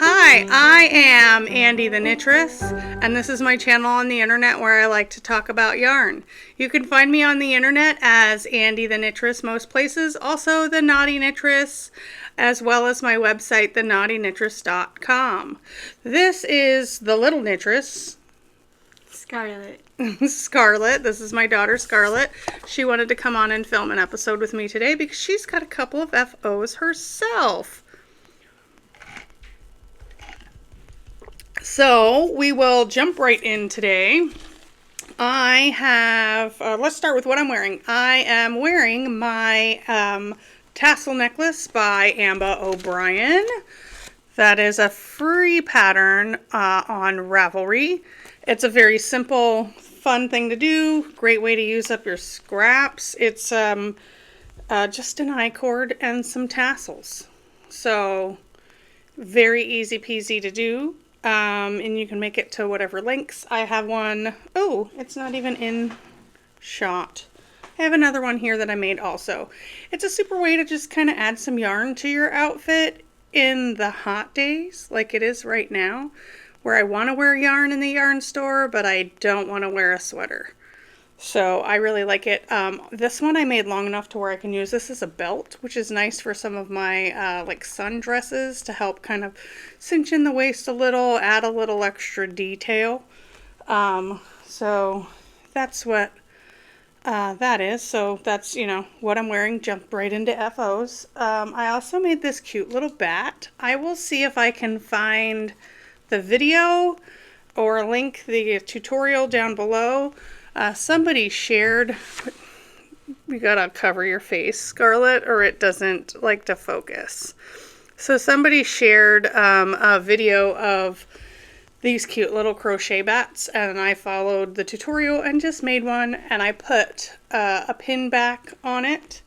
Hi, I am Andi the Knittress, and this is my channel on the internet where I like to talk about yarn. You can find me on the internet as Andi the Knittress most places, also the Naughty Knittress, as well as my website, thenaughtyknittress.com. This is the little Knittress, Scarlette. Scarlette. This is my daughter, Scarlette. She wanted to come on and film an episode with me today because she's got a couple of FOs herself. So we will jump right in today. I have, let's start with what I'm wearing. I am wearing my Tassel Necklace by Ambah O'Brien. That is a free pattern on Ravelry. It's a very simple, fun thing to do. Great way to use up your scraps. It's just an I-cord and some tassels. So very easy peasy to do. And you can make it to whatever lengths. I have one, oh, it's not even in shot. I have another one here that I made also. It's a super way to just kind of add some yarn to your outfit in the hot days, like it is right now, where I want to wear yarn in the yarn store, but I don't want to wear a sweater. So I really like it. This one I made long enough to where I can use this as a belt, which is nice for some of my like sundresses to help kind of cinch in the waist a little, add a little extra detail. So that's what that is. So that's, you know, what I'm wearing. Jump right into FOs. I also made this cute little bat. I will see if I can find the video or link the tutorial down below. Somebody shared, you gotta cover your face, Scarlette, or it doesn't like to focus. So somebody shared a video of these cute little crochet bats, and I followed the tutorial and just made one, and I put a pin back on it,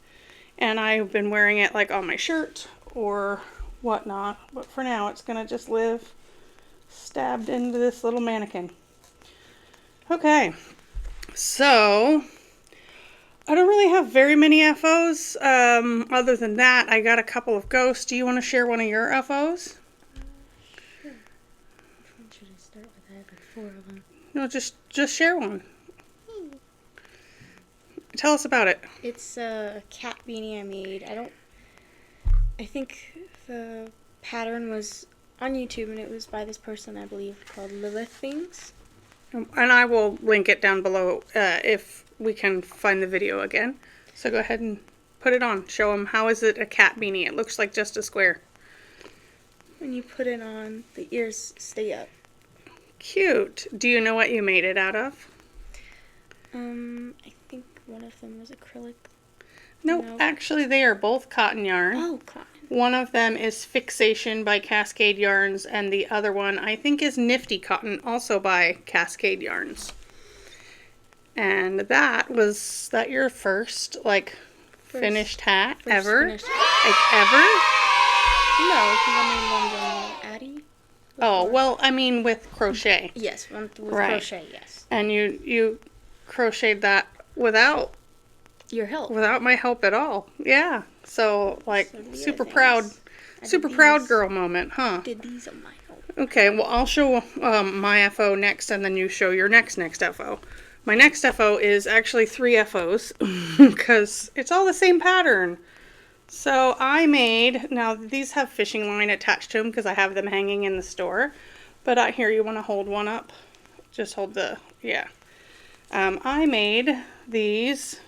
and I've been wearing it like on my shirt or whatnot, but for now it's gonna just live stabbed into this little mannequin. Okay. So, I don't really have very many FOs. Other than that, I got a couple of ghosts. Do you want to share one of your FOs? Sure. Which one should I start with? I have like 4 of them. No, just share one. Tell us about it. It's a cat beanie I made. I think the pattern was on YouTube, and it was by this person, I believe, called Lilthings. And I will link it down below if we can find the video again. So go ahead and put it on. Show them how is it a cat beanie. It looks like just a square. When you put it on, the ears stay up. Cute. Do you know what you made it out of? I think one of them was acrylic. No, actually they are both cotton yarn. Oh, cotton. One of them is Fixation by Cascade Yarns, and the other one I think is Nifty Cotton, also by Cascade Yarns. And was that your first, like, finished hat ever? Finished hat. Like, ever? No, because I made one on Addie. Oh, well, I mean with crochet. Yes, one with Right. crochet, yes. And you crocheted that without Your help. Without my help at all. Yeah. So, like, So the super other proud, things, super proud girl moment, huh? Did these on my help. Okay, well, I'll show my FO next, and then you show your next FO. My next FO is actually 3 FOs, because it's all the same pattern. So I made, now these have fishing line attached to them, because I have them hanging in the store. But out here, you want to hold one up? Just hold the, yeah. I made these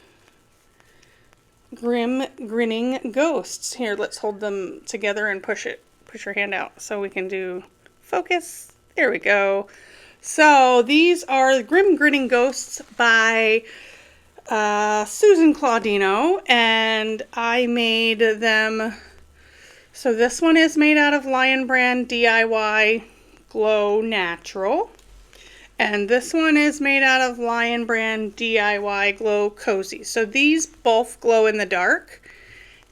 grinning ghosts. Here, let's hold them together and push your hand out so we can do focus. There we go. So these are grinning ghosts by Susan Claudino, and I made them. So this one is made out of Lionbrand DIY Glow Natural. And this one is made out of Lionbrand DIY Glow Cozy. So these both glow in the dark.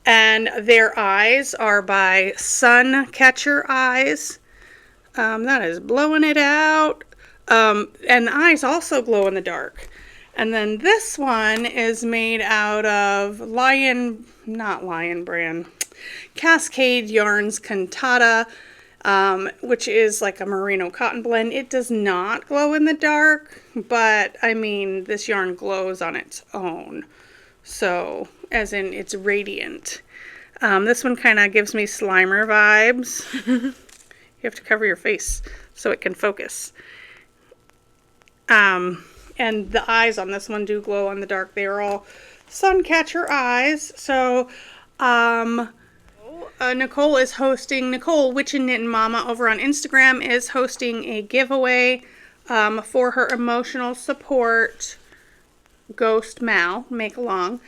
And their eyes are by Suncatcher Eyes. That is blowing it out. And the eyes also glow in the dark. And then this one is made out of not Lionbrand. Cascade Yarns Cantata, which is like a merino cotton blend. It does not glow in the dark, but I mean, this yarn glows on its own. So, as in, it's radiant. This one kind of gives me Slimer vibes. You have to cover your face so it can focus. And the eyes on this one do glow in the dark. They are all Suncatcher Eyes. So, Nicole is hosting, Witchin Knittin Mama over on Instagram is hosting a giveaway for her emotional support Ghost Mal make along.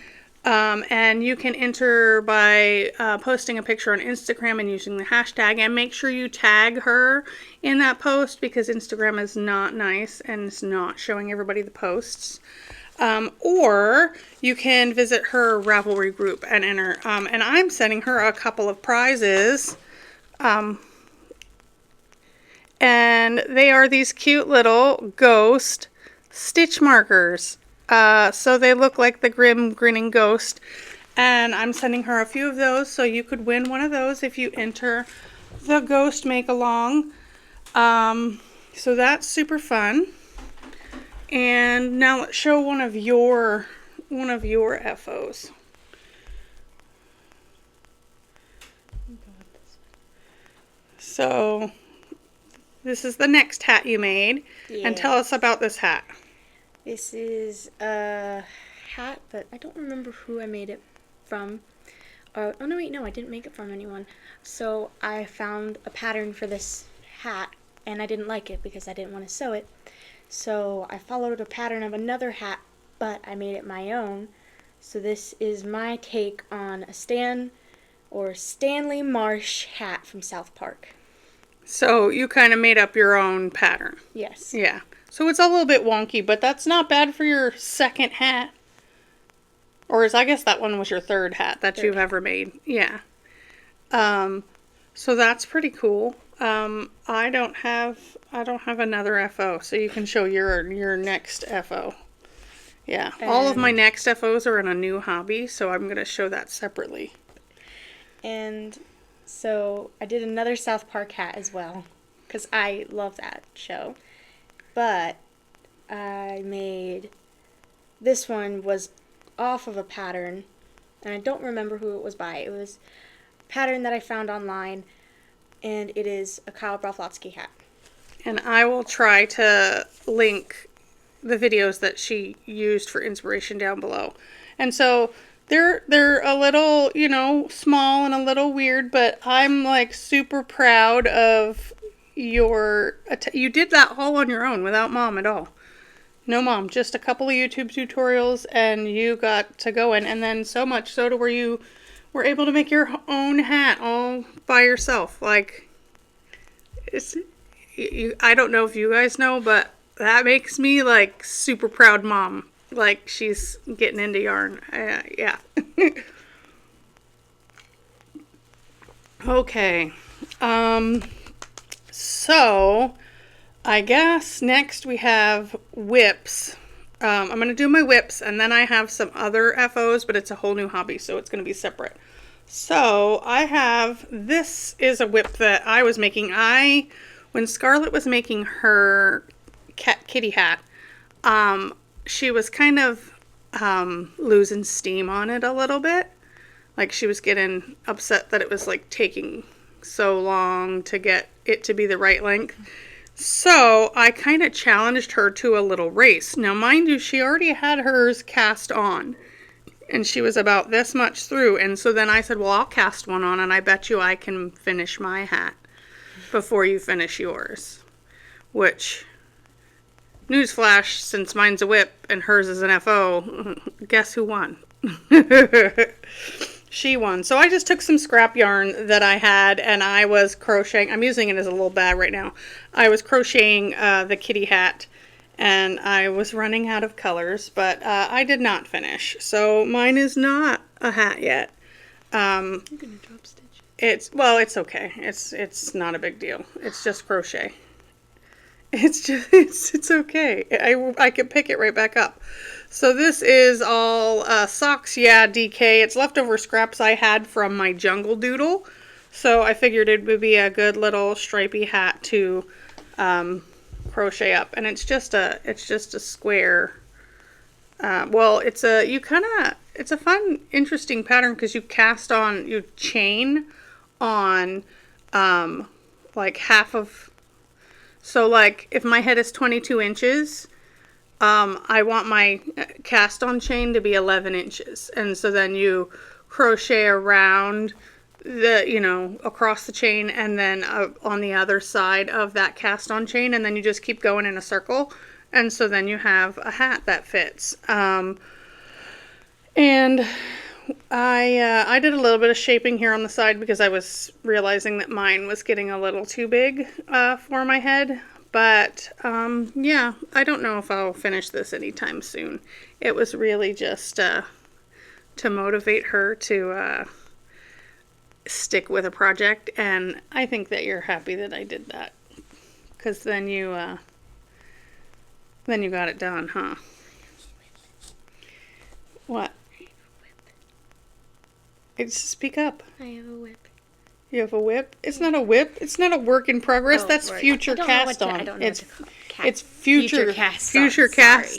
And you can enter by posting a picture on Instagram and using the hashtag, and make sure you tag her in that post because Instagram is not nice and it's not showing everybody the posts. Or you can visit her Ravelry group and enter. And I'm sending her a couple of prizes. And they are these cute little ghost stitch markers. So they look like the grinning ghost. And I'm sending her a few of those, so you could win one of those if you enter the ghost make along. So that's super fun. And now let's show one of your FOs. So this is the next hat you made. Yes. And tell us about this hat. This is a hat, but I don't remember who I made it from. Oh no, wait, no, I didn't make it from anyone. So I found a pattern for this hat, and I didn't like it because I didn't want to sew it. So I followed a pattern of another hat, but I made it my own. So this is my take on a Stanley Marsh hat from South Park. So you kind of made up your own pattern. Yes. Yeah. So it's a little bit wonky, but that's not bad for your second hat. Or I guess that one was your third hat that you've ever made. Yeah. So that's pretty cool. I don't have another FO, so you can show your next FO. Yeah. All of my next FOs are in a new hobby, so I'm going to show that separately. And so I did another South Park hat as well, because I love that show. But I made, this one was off of a pattern, and I don't remember who it was by. It was a pattern that I found online, and it is a Kyle Broflotsky hat. And I will try to link the videos that she used for inspiration down below. And so they're a little, small and a little weird, but I'm like super proud of you did that all on your own without Mom at all. No Mom, just a couple of YouTube tutorials and you got to go in, and then so much so to where you were able to make your own hat all by yourself. Like, I don't know if you guys know, but that makes me like super proud mom. Like, she's getting into yarn. Yeah. Okay. So I guess next we have whips. I'm going to do my whips, and then I have some other FOs, but it's a whole new hobby, so it's going to be separate. So this is a whip that I was making. When Scarlette was making her kitty hat, she was kind of losing steam on it a little bit. Like, she was getting upset that it was like taking so long to get it to be the right length. So I kind of challenged her to a little race. Now, mind you, she already had hers cast on, and she was about this much through. And so then I said, well, I'll cast one on, and I bet you I can finish my hat before you finish yours. Which, newsflash, since mine's a whip and hers is an FO, guess who won? She won. So I just took some scrap yarn that I had, and I was crocheting. I'm using it as a little bag right now. I was crocheting the kitty hat, and I was running out of colors, but I did not finish. So mine is not a hat yet. You're gonna drop stitch. It's okay. It's not a big deal. It's just crochet. It's okay. I can pick it right back up. So this is all socks, yeah, DK. It's leftover scraps I had from my jungle doodle. So I figured it would be a good little stripy hat to crochet up. And it's just a square. Well, it's a fun, interesting pattern because you chain on like half of, so like if my head is 22 inches, I want my cast on chain to be 11 inches. And so then you crochet around across the chain and then on the other side of that cast on chain. And then you just keep going in a circle. And so then you have a hat that fits. And I did a little bit of shaping here on the side because I was realizing that mine was getting a little too big for my head. But yeah, I don't know if I'll finish this anytime soon. It was really just to motivate her to stick with a project. And I think that you're happy that I did that. Because then you got it done, huh? What? Speak up. I have a whip. You have a whip? It's not a whip. It's not a work in progress. That's right. Future cast on. It's future cast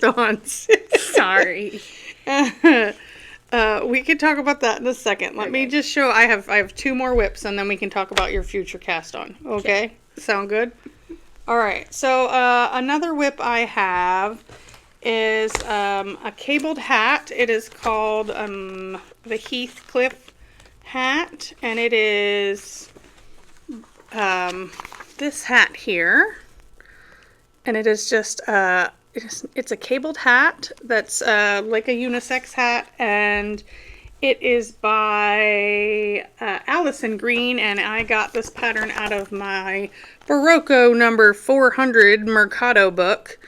ons. Sorry. We can talk about that in a second. Let me just show. I have 2 more whips, and then we can talk about your future cast on. Okay? Sound good? All right. So another whip I have is a cabled hat. It is called the Heathcliff Hat, and it is this hat here, and it is just it's a cabled hat that's like a unisex hat, and it is by Alison Green, and I got this pattern out of my Berroco number 400 Mercado book.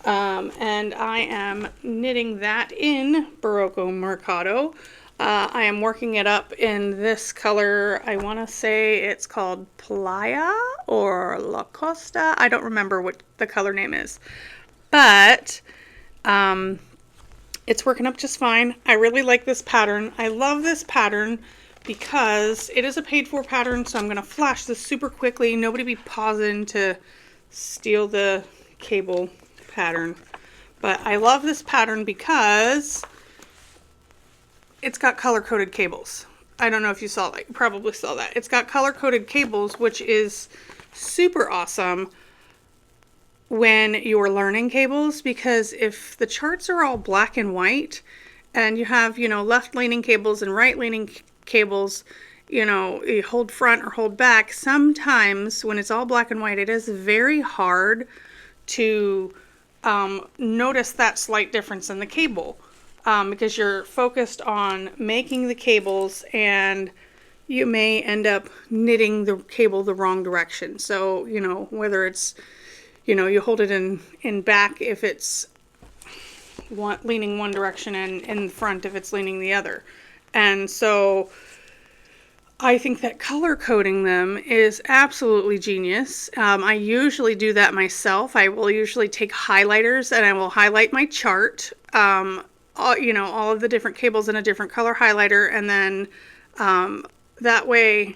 And I am knitting that in Berroco Mercado. I am working it up in this color. I want to say it's called Playa or La Costa. I don't remember what the color name is. But it's working up just fine. I really like this pattern. I love this pattern because it is a paid for pattern. So I'm going to flash this super quickly. Nobody be pausing to steal the cable pattern. But I love this pattern because it's got color-coded cables. I don't know if you saw that. You probably saw that. It's got color-coded cables, which is super awesome when you're learning cables, because if the charts are all black and white and you have, left-leaning cables and right-leaning cables, you hold front or hold back, sometimes when it's all black and white, it is very hard to notice that slight difference in the cable. Because you're focused on making the cables and you may end up knitting the cable the wrong direction. So, whether it's, you hold it in back if it's leaning one direction and in front if it's leaning the other. And so I think that color coding them is absolutely genius. I usually do that myself. I will usually take highlighters and I will highlight my chart. All of the different cables in a different color highlighter, and then that way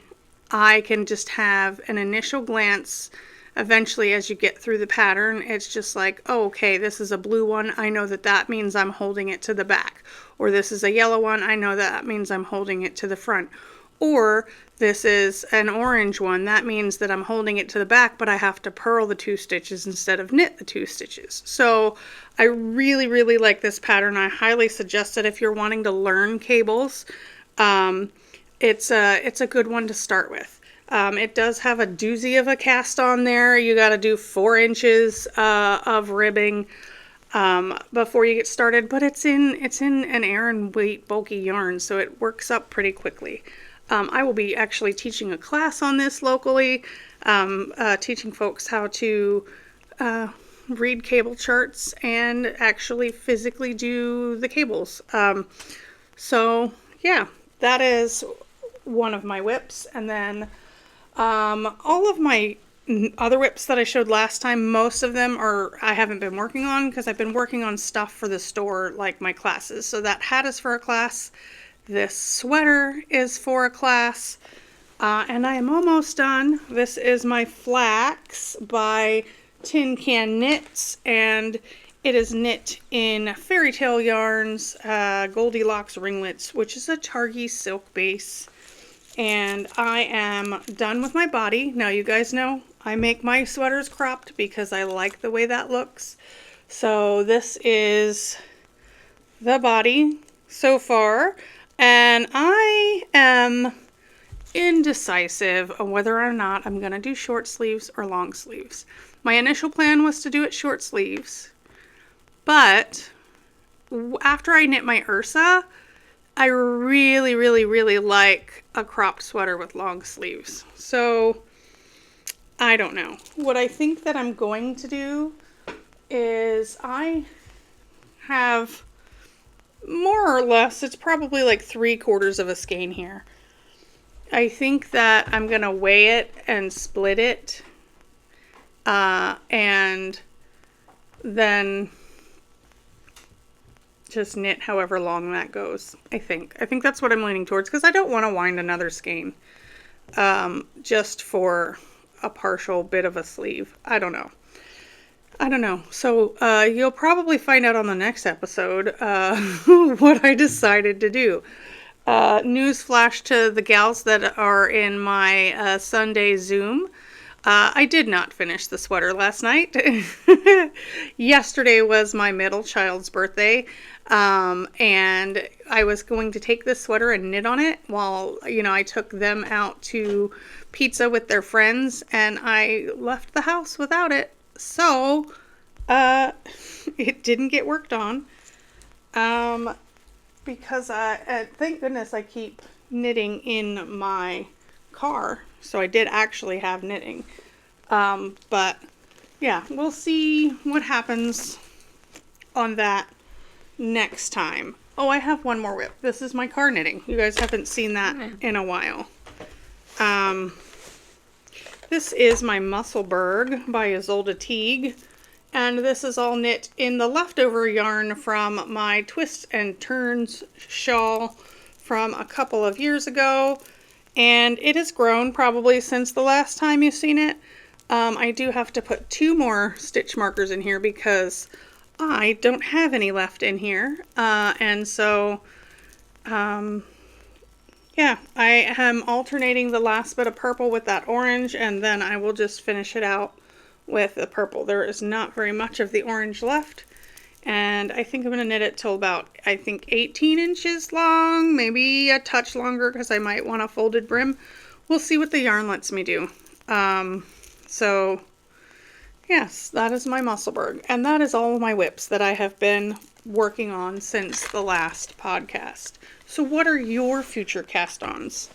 I can just have an initial glance. Eventually, as you get through the pattern, it's just like, oh, okay, this is a blue one. I know that means I'm holding it to the back. Or this is a yellow one. I know that means I'm holding it to the front. Or this is an orange one. That means that I'm holding it to the back, but I have to purl the 2 stitches instead of knit the 2 stitches. So I really, really like this pattern. I highly suggest it if you're wanting to learn cables. It's a good one to start with. It does have a doozy of a cast on there. You got to do 4 inches of ribbing before you get started, but it's in an Aran weight bulky yarn, so it works up pretty quickly. I will be actually teaching a class on this locally, teaching folks how to read cable charts and actually physically do the cables. So yeah, that is one of my whips. And then all of my other whips that I showed last time, most of them I haven't been working on because I've been working on stuff for the store, like my classes. So that hat is for a class. This sweater is for a class. And I am almost done. This is my Flax by Tin Can Knits, and it is knit in Fairytale yarns, Goldilocks Ringlets, which is a Targhee silk base. And I am done with my body. Now you guys know I make my sweaters cropped because I like the way that looks. So this is the body so far, and I am indecisive on whether or not I'm going to do short sleeves or long sleeves. My initial plan was to do it short sleeves, but after I knit my Ursa, I really, really, really like a cropped sweater with long sleeves. So, I don't know. What I think that I'm going to do is I have more or less, it's probably like 3/4 of a skein here. I think that I'm going to weigh it and split it, and then just knit however long that goes. I think that's what I'm leaning towards, because I don't want to wind another skein just for a partial bit of a sleeve. I don't know. So you'll probably find out on the next episode what I decided to do. News flash to the gals that are in my Sunday Zoom. I did not finish the sweater last night. Yesterday was my middle child's birthday, and I was going to take this sweater and knit on it while, I took them out to pizza with their friends, and I left the house without it. So, it didn't get worked on, because thank goodness I keep knitting in my car, so I did actually have knitting. But yeah, we'll see what happens on that next time. Oh, I have one more whip. This is my car knitting. You guys haven't seen that in a while. This is my Musselburgh by Isolde Teague, and this is all knit in the leftover yarn from my Twists and Turns shawl from a couple of years ago, and it has grown probably since the last time you've seen it. I do have to put 2 more stitch markers in here because I don't have any left in here, and so yeah, I am alternating the last bit of purple with that orange, and then I will just finish it out with the purple. There is not very much of the orange left, and I think I'm going to knit it till about, 18 inches long, maybe a touch longer because I might want a folded brim. We'll see what the yarn lets me do. So, yes, that is my Musselburgh, and that is all of my whips that I have been working on since the last podcast. So what are your future cast-ons?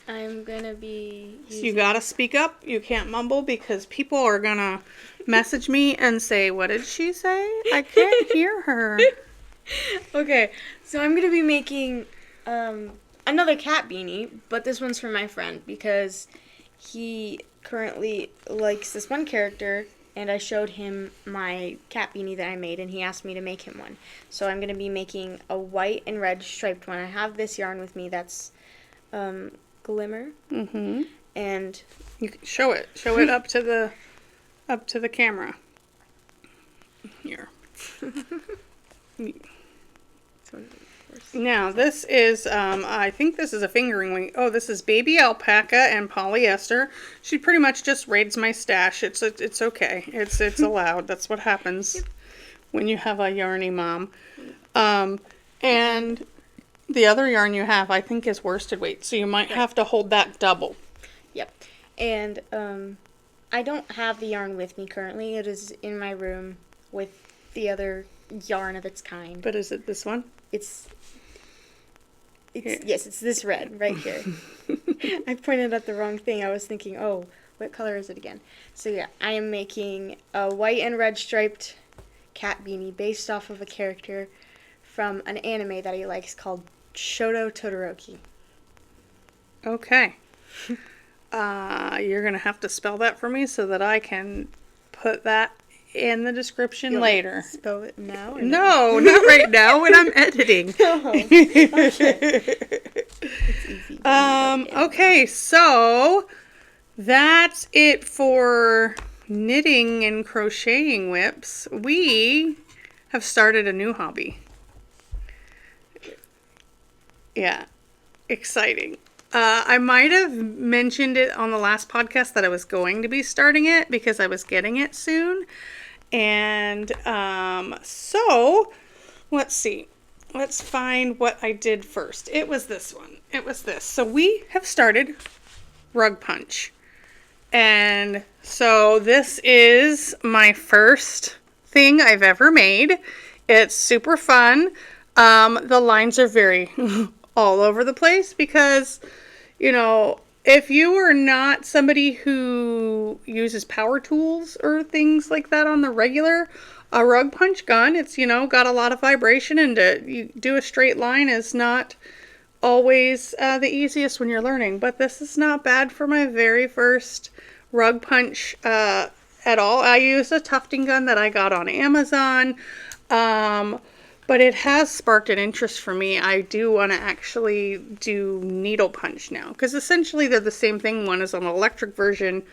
I'm gonna be using... You gotta speak up. You can't mumble because people are gonna message me and say, what did she say? I can't hear her. Okay, so I'm gonna be making another cat beanie, but this one's for my friend because he currently likes this one character, and I showed him my cat beanie that I made, and he asked me to make him one. So I'm going to be making a white and red striped one. I have this yarn with me that's Glimmer. Mm-hmm. And you can show it. Show it up to the camera. Here. Now, this is, I think this is a fingering wing. Oh, this is baby alpaca and polyester. She pretty much just raids my stash. It's okay. It's allowed. That's what happens when you have a yarny mom. And the other yarn you have, I think, is worsted weight. So you might have to hold that double. Yep. And I don't have the yarn with me currently. It is in my room with the other yarn of its kind. But is it this one? Yes, it's this red right here. I pointed at the wrong thing. I was thinking, oh, what color is it again? So yeah, I am making a white and red striped cat beanie based off of a character from an anime that he likes called Shoto Todoroki. Okay. You're going to have to spell that for me so that I can put that in the description later. Spell it now? Or no, not right now when I'm editing. Oh, okay. It's easy. Okay, so that's it for knitting and crocheting whips. We have started a new hobby. Yeah, exciting. I might have mentioned it on the last podcast that I was going to be starting it because I was getting it soon. And so let's see. Let's find what I did first. It was this one. It was this. So we have started Rug Punch. And so this is my first thing I've ever made. It's super fun. The lines are very all over the place because, you know, if you are not somebody who uses power tools or things like that on the regular, a rug punch gun, it's, you know, got a lot of vibration, and you do a straight line is not always the easiest when you're learning. But this is not bad for my very first rug punch at all. I used a tufting gun that I got on Amazon. But it has sparked an interest for me. I do want to actually do needle punch now, because essentially they're the same thing. One is an electric version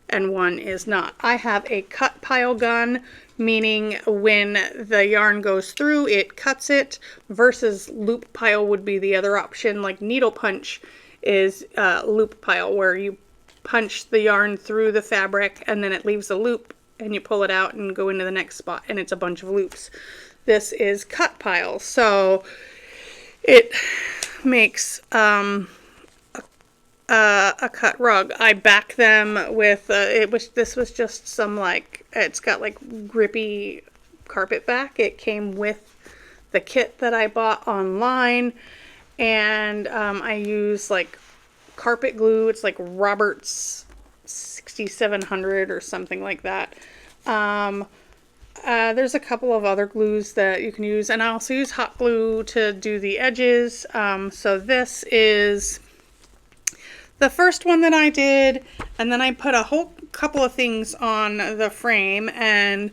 and one is not. I have a cut pile gun, meaning when the yarn goes through, it cuts it, versus loop pile would be the other option. Like needle punch is loop pile, where you punch the yarn through the fabric and then it leaves a loop and you pull it out and go into the next spot and it's a bunch of loops. This is cut pile, so it makes a cut rug. I back them with this was just some, like, it's got like grippy carpet back. It came with the kit that I bought online, and I use like carpet glue. It's like Robert's 6700 or something like that. There's a couple of other glues that you can use, and I also use hot glue to do the edges. So this is the first one that I did, and then I put a whole couple of things on the frame, and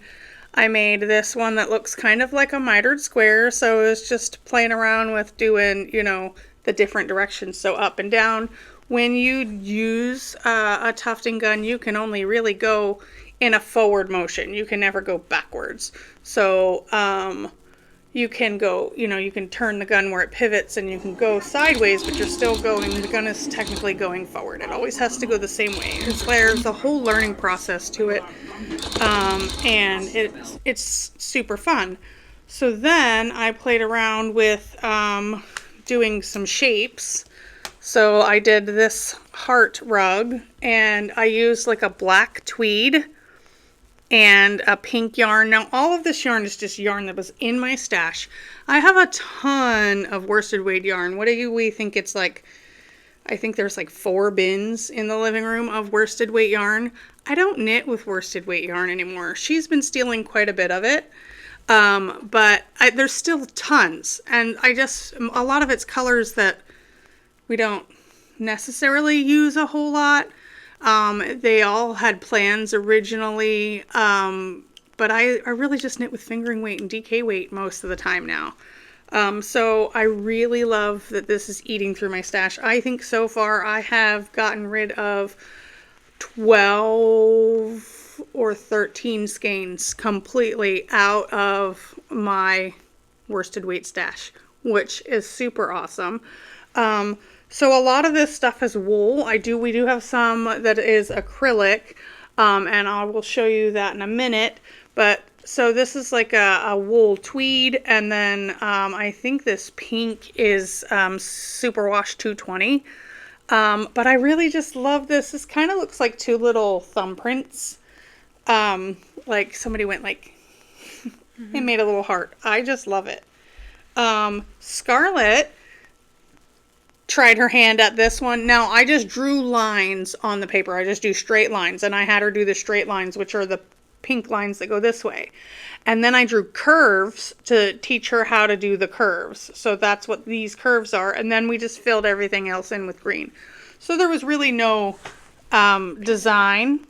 I made this one that looks kind of like a mitered square. So it was just playing around with doing, you know, the different directions, so up and down. When you use a tufting gun, you can only really go in a forward motion. You can never go backwards. So you can go, you know, you can turn the gun where it pivots and you can go sideways, but you're still going, the gun is technically going forward. It always has to go the same way. There's a whole learning process to it. And it's super fun. So then I played around with doing some shapes. So I did this heart rug, and I used like a black tweed and a pink yarn. Now all of this yarn is just yarn that was in my stash. I have a ton of worsted weight yarn. What do we think it's like? I think there's like 4 bins in the living room of worsted weight yarn. I don't knit with worsted weight yarn anymore. She's been stealing quite a bit of it. But there's still tons, and a lot of it's colors that we don't necessarily use a whole lot. They all had plans originally, but I really just knit with fingering weight and DK weight most of the time now. So I really love that this is eating through my stash. I think so far I have gotten rid of 12 or 13 skeins completely out of my worsted weight stash, which is super awesome. So a lot of this stuff is wool. We do have some that is acrylic, and I will show you that in a minute. But so this is like a wool tweed, and then I think this pink is Superwash 220. But I really just love this. This kind of looks like 2 little thumbprints. Like somebody went like and made a little heart. I just love it. Scarlette tried her hand at this one. Now I just drew lines on the paper. I just do straight lines, and I had her do the straight lines, which are the pink lines that go this way. And then I drew curves to teach her how to do the curves. So that's what these curves are. And then we just filled everything else in with green. So there was really no design.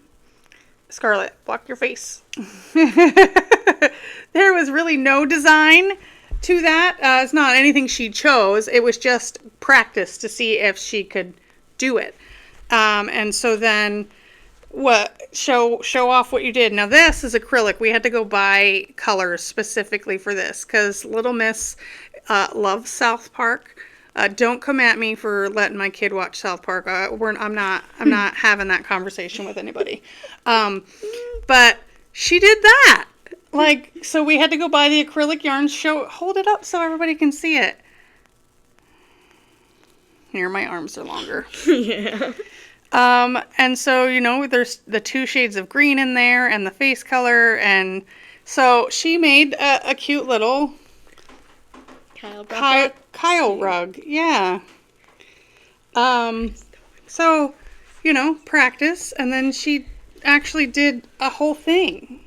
Scarlette, block your face. There was really no design to that. It's not anything she chose. It was just practice to see if she could do it. And so then show off what you did. Now this is acrylic. We had to go buy colors specifically for this because Little Miss loves South Park. Don't come at me for letting my kid watch South Park. I'm not having that conversation with anybody. But she did that. Like, so we had to go buy the acrylic yarns. Hold it up so everybody can see it. Here, my arms are longer. Yeah. And so, you know, there's the 2 shades of green in there and the face color. And so she made a cute little Kyle rug. Yeah. So, you know, practice. And then she actually did a whole thing.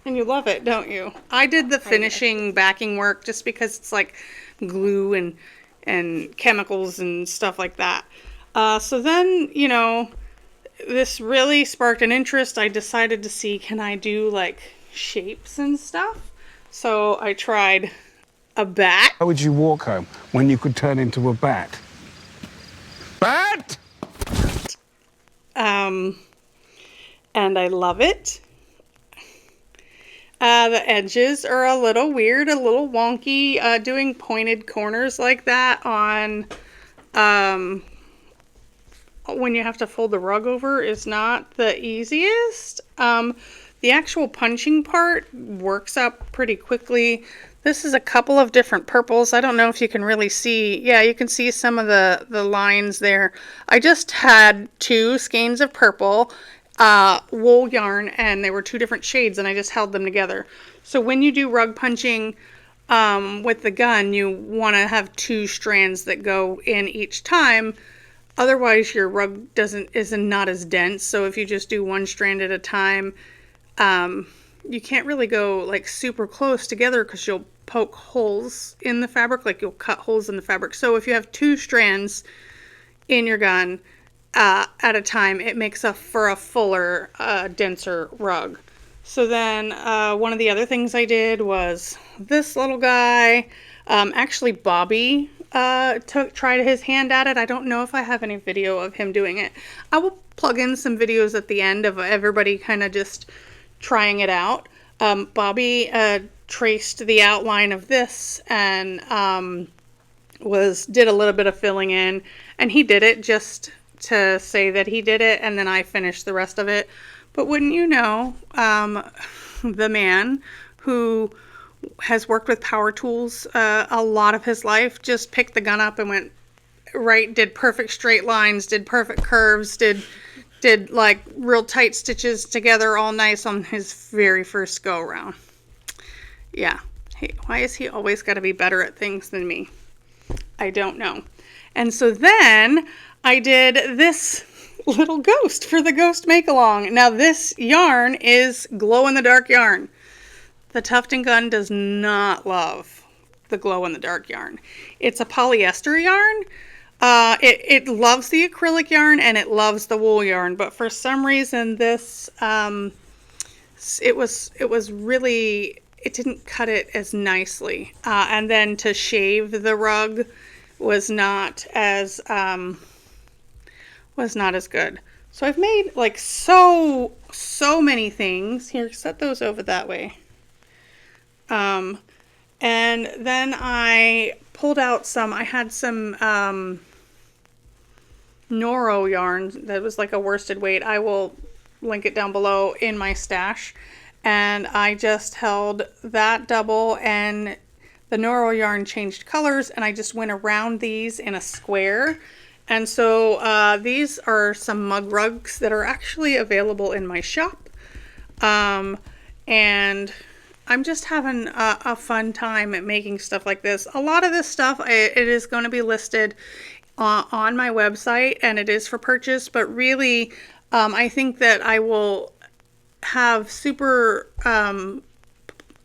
And you love it, don't you? I did the finishing backing work just because it's like glue and chemicals and stuff like that. So then, you know, this really sparked an interest. I decided to see, can I do like shapes and stuff? So I tried a bat. How would you walk home when you could turn into a bat? Bat! And I love it. The edges are a little weird, a little wonky. Doing pointed corners like that on when you have to fold the rug over is not the easiest. The actual punching part works up pretty quickly. This is a couple of different purples. I don't know if you can really see. Yeah, you can see some of the lines there. I just had 2 skeins of purple wool yarn, and they were 2 different shades, and I just held them together. So when you do rug punching with the gun, you want to have 2 strands that go in each time. Otherwise, your rug is not as dense. So if you just do 1 strand at a time, you can't really go like super close together because you'll poke holes in the fabric, like you'll cut holes in the fabric. So if you have 2 strands in your gun at a time, it makes for a fuller, denser rug. So then one of the other things I did was this little guy. Actually, Bobby tried his hand at it. I don't know if I have any video of him doing it. I will plug in some videos at the end of everybody kind of just trying it out. Bobby traced the outline of this and did a little bit of filling in, and he did it just to say that he did it, and then I finished the rest of it. But wouldn't you know, the man who has worked with power tools a lot of his life just picked the gun up and went right, did perfect straight lines, did perfect curves, did like real tight stitches together all nice on his very first go around. Yeah. Hey, why is he always got to be better at things than me? I don't know. And so then I did this little ghost for the ghost make along. Now this yarn is glow in the dark yarn. The Tufting Gun does not love the glow in the dark yarn. It's a polyester yarn. It loves the acrylic yarn and it loves the wool yarn, but for some reason this it didn't cut it as nicely. And then to shave the rug was not as good. So I've made like so many things. Here, set those over that way. And then I pulled out I had some Noro yarn that was like a worsted weight. I will link it down below in my stash. And I just held that double, and the Noro yarn changed colors, and I just went around these in a square. And so these are some mug rugs that are actually available in my shop. And I'm just having a fun time at making stuff like this. A lot of this stuff, it is going to be listed on my website, and it is for purchase. But really, I think that I will have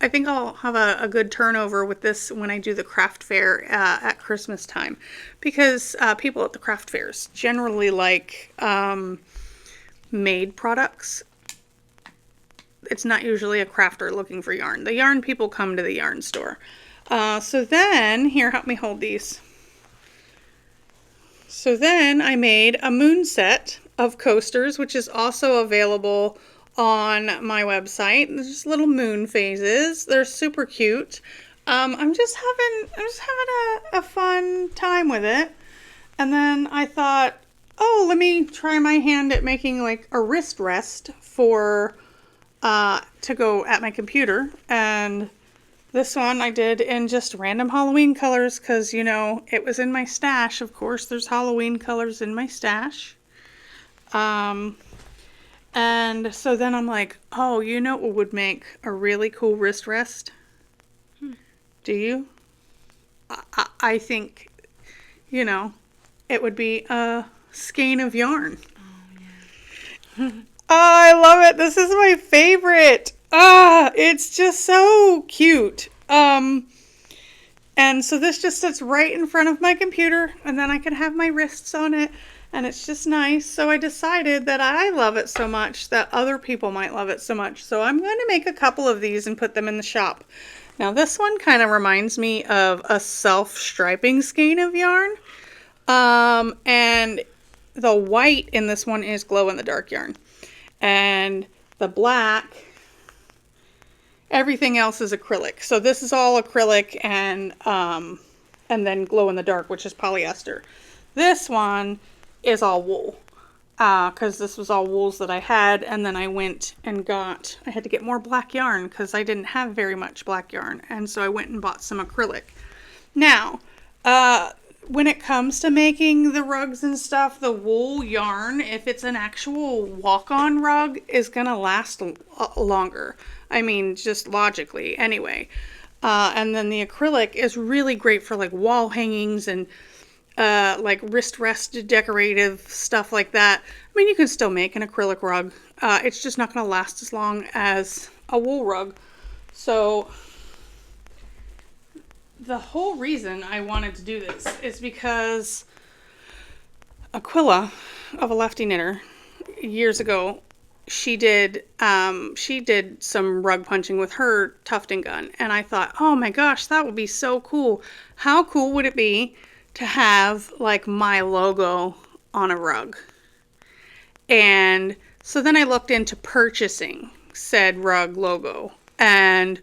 I think I'll have a good turnover with this when I do the craft fair at Christmas time, because people at the craft fairs generally like made products. It's not usually a crafter looking for yarn. The yarn people come to the yarn store. So then, here, help me hold these. So then I made a moon set of coasters, which is also available on my website. There's just little moon phases. They're super cute. I'm just having a fun time with it. And then I thought, oh, let me try my hand at making like a wrist rest for to go at my computer. And this one I did in just random Halloween colors because, you know, it was in my stash. Of course, there's Halloween colors in my stash. And so then I'm like, oh, you know what would make a really cool wrist rest? Do you? I think, you know, it would be a skein of yarn. Oh, yeah. Oh, I love it. This is my favorite. It's just so cute. And so this just sits right in front of my computer, and then I can have my wrists on it, and it's just nice. So I decided that I love it so much that other people might love it so much. So I'm going to make a couple of these and put them in the shop. Now this one kind of reminds me of a self-striping skein of yarn. And the white in this one is glow-in-the-dark yarn. And the black, everything else is acrylic. So this is all acrylic and then glow-in-the-dark, which is polyester. This one is all wool. Because this was all wools that I had, and then I went and I had to get more black yarn because I didn't have very much black yarn, and so I went and bought some acrylic. Now, when it comes to making the rugs and stuff, the wool yarn, if it's an actual walk-on rug, is gonna last longer. I mean, just logically, anyway. And then the acrylic is really great for like wall hangings and like wrist rest decorative stuff like that. I mean, you can still make an acrylic rug. It's just not going to last as long as a wool rug. So the whole reason I wanted to do this is because Aquila of A Lefty Knitter years ago, she did some rug punching with her tufting gun, and I thought, oh my gosh, that would be so cool. How cool would it be to have like my logo on a rug? And so then I looked into purchasing said rug logo, and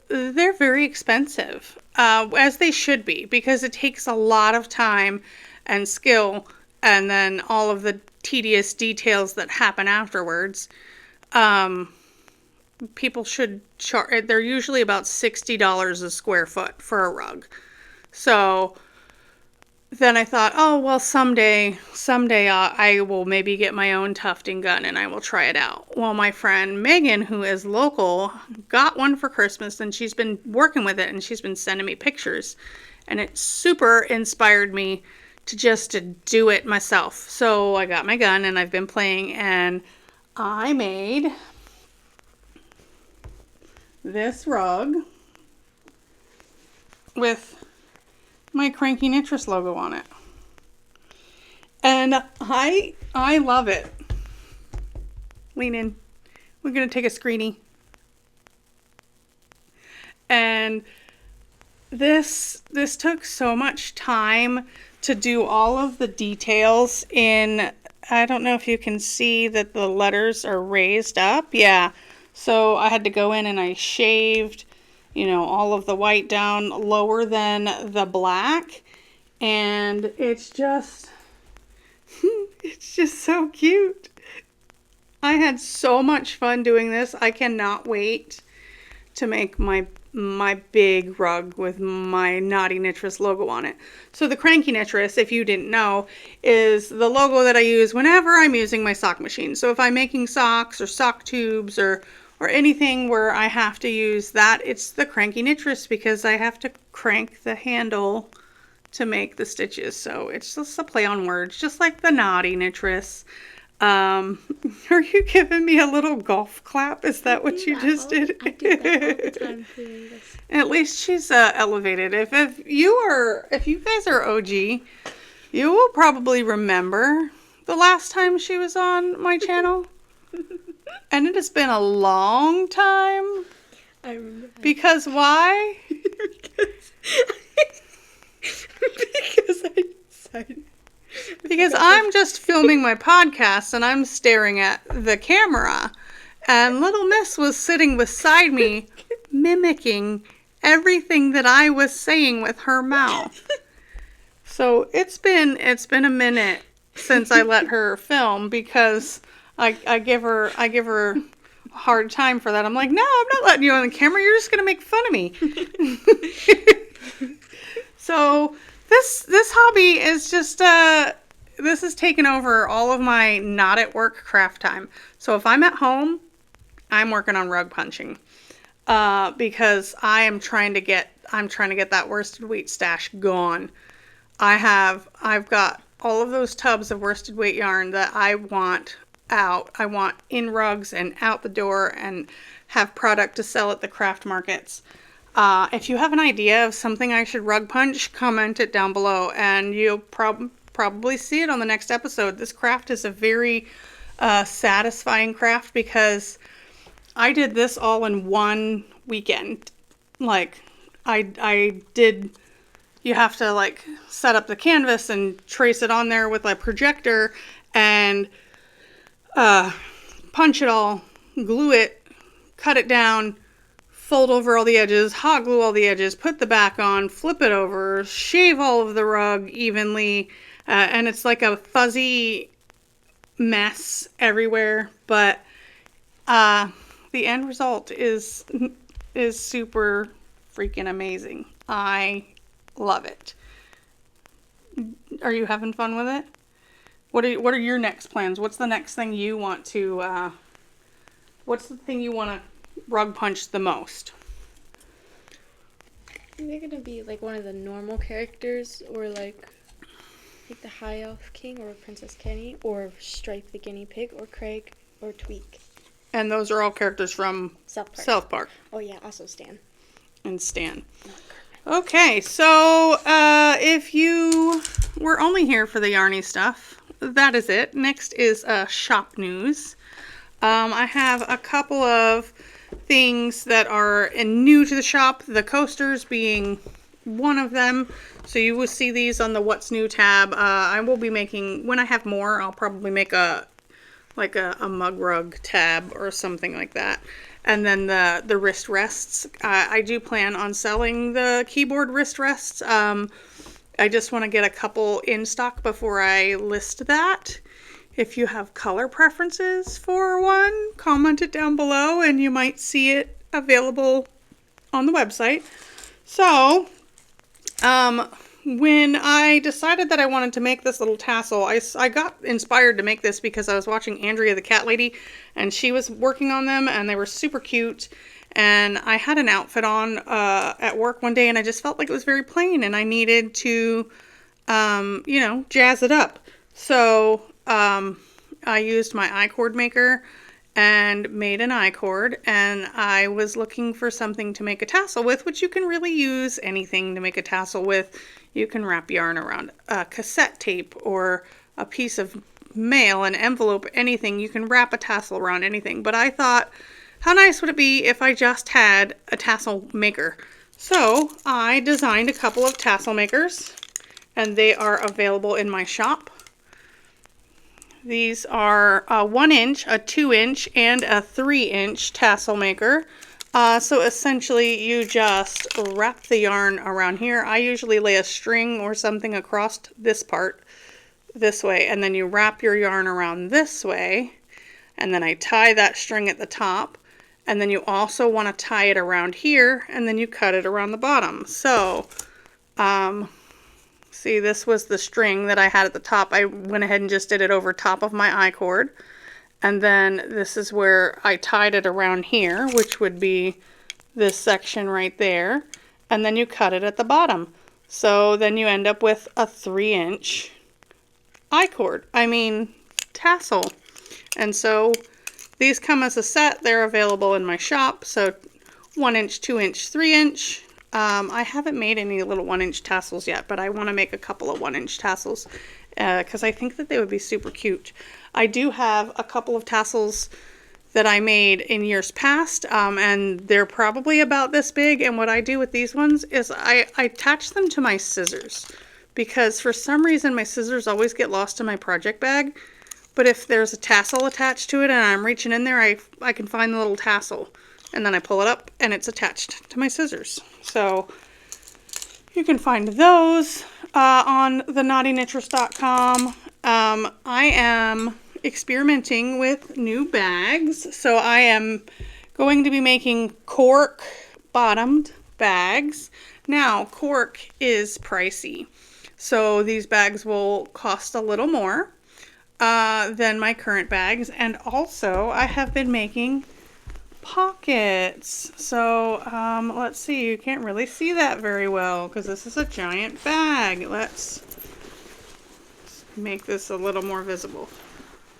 they're very expensive, as they should be, because it takes a lot of time and skill, and then all of the tedious details that happen afterwards. People should charge, they're usually about $60 a square foot for a rug. So then I thought, oh, well, someday I will maybe get my own tufting gun and I will try it out. Well, my friend Megan, who is local, got one for Christmas, and she's been working with it, and she's been sending me pictures, and it super inspired me to just do it myself. So I got my gun and I've been playing, and I made this rug with my Cranky Knittress logo on it. And I love it. Lean in. We're going to take a screenie. And this took so much time to do all of the details in, I don't know if you can see that the letters are raised up. Yeah. So I had to go in and I shaved, you know, all of the white down lower than the black, and it's just so cute. I had so much fun doing this. I cannot wait to make my big rug with my Naughty Knittress logo on it. So the Cranky Knittress, if you didn't know, is the logo that I use whenever I'm using my sock machine. So if I'm making socks or sock tubes or anything where I have to use that, it's the Cranky Knittress, because I have to crank the handle to make the stitches. So it's just a play on words, just like the Naughty Knittress. Are you giving me a little golf clap? Is that what you just did? I do that all the time doing this. At least she's elevated. If you guys are OG, you will probably remember the last time she was on my channel. And it has been a long time. I remember. Because why? Because I'm just filming my podcast and I'm staring at the camera. And little Miss was sitting beside me, mimicking everything that I was saying with her mouth. So it's been a minute since I let her film, because I give her a hard time for that. I'm like, no, I'm not letting you on the camera. You're just gonna make fun of me. So this hobby is just this has taken over all of my not at work craft time. So if I'm at home, I'm working on rug punching, because I'm trying to get that worsted weight stash gone. I've got all of those tubs of worsted weight yarn that I want out. I want in rugs and out the door and have product to sell at the craft markets. If you have an idea of something I should rug punch, comment it down below and you'll probably see it on the next episode. This craft is a very satisfying craft because I did this all in one weekend. Like, I did, you have to like set up the canvas and trace it on there with a projector and punch it all, glue it, cut it down, fold over all the edges, hot glue all the edges, put the back on, flip it over, shave all of the rug evenly, and it's like a fuzzy mess everywhere, but the end result is super freaking amazing. I love it. Are you having fun with it? What are your next plans? What's the next thing you want to what's the thing you want to rug punch the most? They're gonna be like one of the normal characters, or like the High Elf King, or Princess Kenny, or Stripe the Guinea Pig, or Craig, or Tweak. And those are all characters from South Park. Oh yeah, also Stan. And Stan. Okay, so if you were only here for the yarny stuff, that is it. Next is shop news. I have a couple of things that are new to the shop, the coasters being one of them. So you will see these on the What's New tab. I will be making, when I have more, I'll probably make a mug rug tab or something like that. And then the wrist rests. I do plan on selling the keyboard wrist rests. I just want to get a couple in stock before I list that. If you have color preferences for one, comment it down below and you might see it available on the website. So, when I decided that I wanted to make this little tassel, I got inspired to make this because I was watching Andrea the cat lady and she was working on them and they were super cute. And I had an outfit on at work one day and I just felt like it was very plain and I needed to, jazz it up. So I used my I-cord maker and made an I-cord, and I was looking for something to make a tassel with, which you can really use anything to make a tassel with. You can wrap yarn around cassette tape or a piece of mail, an envelope, anything. You can wrap a tassel around anything. But I thought, how nice would it be if I just had a tassel maker? So I designed a couple of tassel makers, and they are available in my shop. These are a 1 inch, a 2 inch, and a 3 inch tassel maker. So essentially you just wrap the yarn around here. I usually lay a string or something across this part this way, and then you wrap your yarn around this way, and then I tie that string at the top, and then you also want to tie it around here, and then you cut it around the bottom. So, see, this was the string that I had at the top. I went ahead and just did it over top of my I-cord. And then this is where I tied it around here, which would be this section right there. And then you cut it at the bottom. So then you end up with a 3 inch tassel. And so these come as a set. They're available in my shop. So 1 inch, 2 inch, 3 inch. I haven't made any little 1 inch tassels yet, but I want to make a couple of 1 inch tassels. because I think that they would be super cute. I do have a couple of tassels that I made in years past, and they're probably about this big, and what I do with these ones is I attach them to my scissors, because for some reason my scissors always get lost in my project bag, but if there's a tassel attached to it and I'm reaching in there, I can find the little tassel, and then I pull it up and it's attached to my scissors. So you can find those on thenaughtyknittress.com. I am experimenting with new bags, so I am going to be making cork bottomed bags. Now, cork is pricey, so these bags will cost a little more than my current bags, and also I have been making pockets. So let's see, you can't really see that very well because this is a giant bag. Let's make this a little more visible.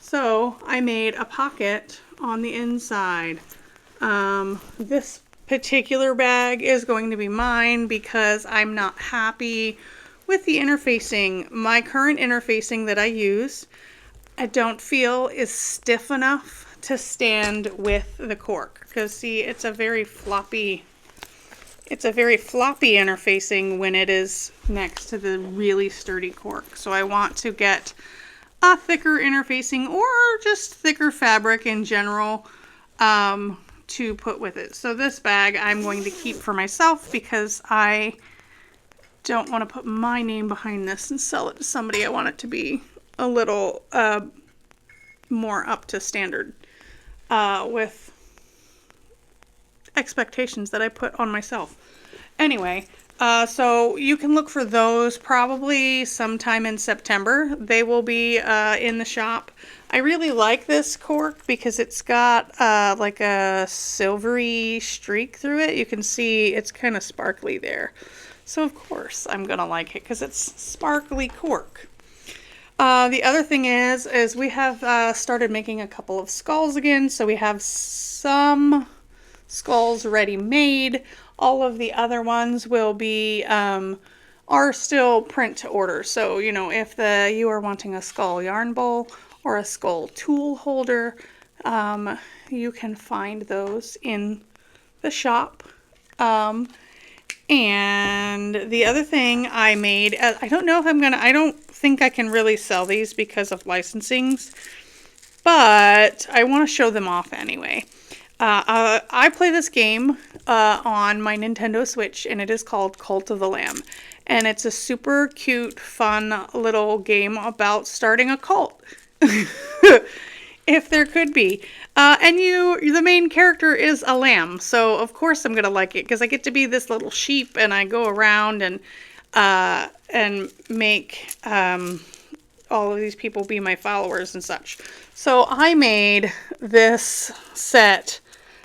So I made a pocket on the inside. This particular bag is going to be mine because I'm not happy with the interfacing. My current interfacing that I use, I don't feel is stiff enough to stand with the cork, because see, it's a very floppy interfacing when it is next to the really sturdy cork. So I want to get a thicker interfacing or just thicker fabric in general to put with it. So this bag I'm going to keep for myself because I don't want to put my name behind this and sell it to somebody. I want it to be a little more up to standard with expectations that I put on myself. Anyway, so you can look for those probably sometime in September. They will be in the shop. I really like this cork because it's got like a silvery streak through it. You can see it's kind of sparkly there. So of course I'm gonna like it because it's sparkly cork. The other thing is we have started making a couple of skulls again. So we have some skulls ready made. All of the other ones will be are still print to order. So you know, if you are wanting a skull yarn bowl or a skull tool holder, you can find those in the shop. And the other thing I made, I don't know if I don't think I can really sell these because of licensings, but I want to show them off anyway. I play this game on my Nintendo Switch, and it is called Cult of the Lamb. And it's a super cute, fun little game about starting a cult. If there could be. And the main character is a lamb, so of course I'm going to like it, because I get to be this little sheep, and I go around and make all of these people be my followers and such. So I made this set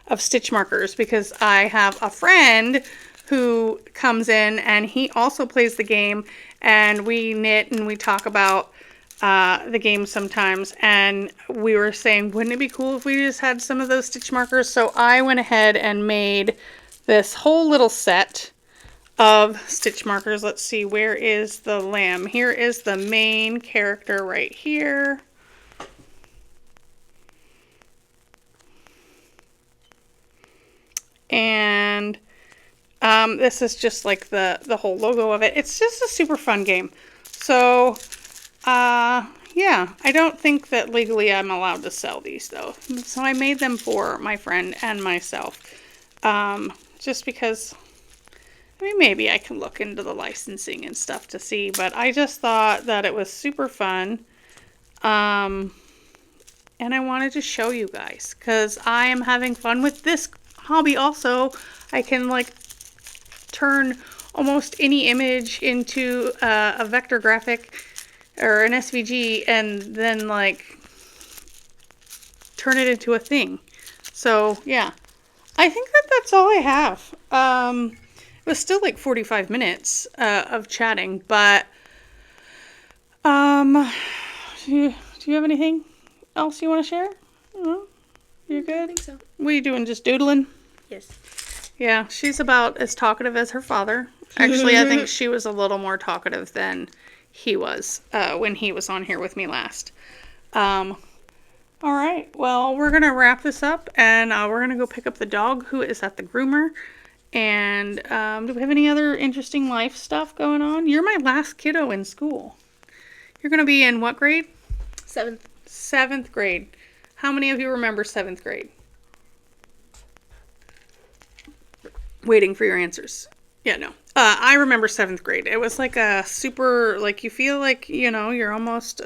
of stitch markers because I have a friend who comes in and he also plays the game, and we knit and we talk about the game sometimes, and we were saying, wouldn't it be cool if we just had some of those stitch markers? So I went ahead and made this whole little set of stitch markers. Let's see, where is the lamb? Here is the main character right here. And this is just like the whole logo of it. It's just a super fun game. So yeah, I don't think that legally I'm allowed to sell these though. So I made them for my friend and myself. Just because, I mean, maybe I can look into the licensing and stuff to see, but I just thought that it was super fun. And I wanted to show you guys because I am having fun with this hobby also. I can like turn almost any image into a vector graphic or an SVG and then like turn it into a thing. So yeah, I think that that's all I have. It was still like 45 minutes of chatting, but do you have anything else you want to share? No? You're good? I think so. What are you doing, just doodling? Yes. Yeah, she's about as talkative as her father. Actually, I think she was a little more talkative than he was when he was on here with me last. All right, well, we're going to wrap this up, and we're going to go pick up the dog who is at the groomer. And do we have any other interesting life stuff going on? You're my last kiddo in school. You're going to be in what grade? 7th. 7th grade. How many of you remember 7th grade? Waiting for your answers. Yeah, no. I remember 7th grade. It was like a super, like you feel like, you know, you're almost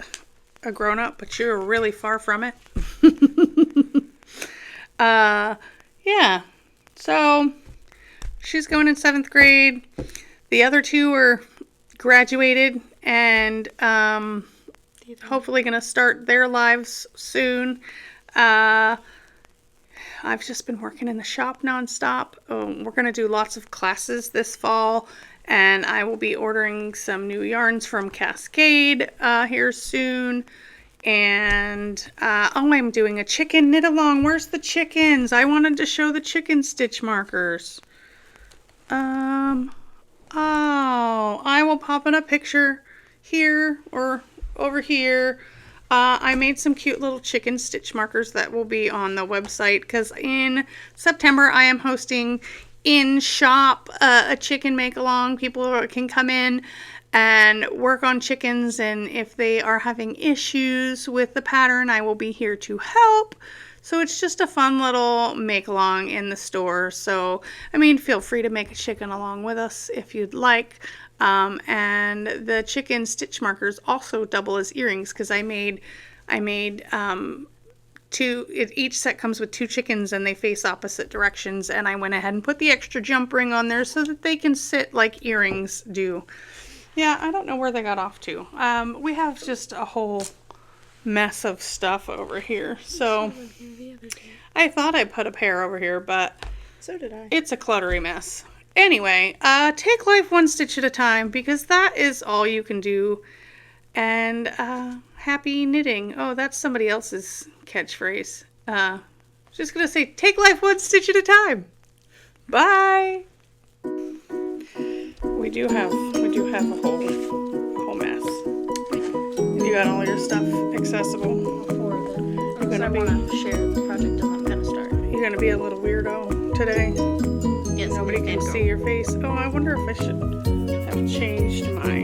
a grown-up, but you're really far from it. Yeah. So, she's going in 7th grade. The other two are graduated and hopefully going to start their lives soon. I've just been working in the shop nonstop. We're going to do lots of classes this fall, and I will be ordering some new yarns from Cascade here soon. And I'm doing a chicken knit along. Where's the chickens? I wanted to show the chicken stitch markers. I will pop in a picture here or over here. I made some cute little chicken stitch markers that will be on the website because in September I am hosting in shop a chicken make along. People can come in and work on chickens, and if they are having issues with the pattern, I will be here to help. So it's just a fun little make along in the store. So, I mean, feel free to make a chicken along with us if you'd like. And the chicken stitch markers also double as earrings because I made two. Each set comes with 2 chickens and they face opposite directions. And I went ahead and put the extra jump ring on there so that they can sit like earrings do. Yeah, I don't know where they got off to. We have just a whole mess of stuff over here. So I thought I put a pair over here, but So did I. it's a cluttery mess. Anyway, take life one stitch at a time because that is all you can do. And happy knitting. Oh, that's somebody else's catchphrase. Just gonna say, take life one stitch at a time. Bye. We do have a whole mess. You got all your stuff accessible. 4 of them. You're gonna I want to share the project that I'm gonna start. You're gonna be a little weirdo today. Yes. Nobody can see your face. Oh, I wonder if I should have changed my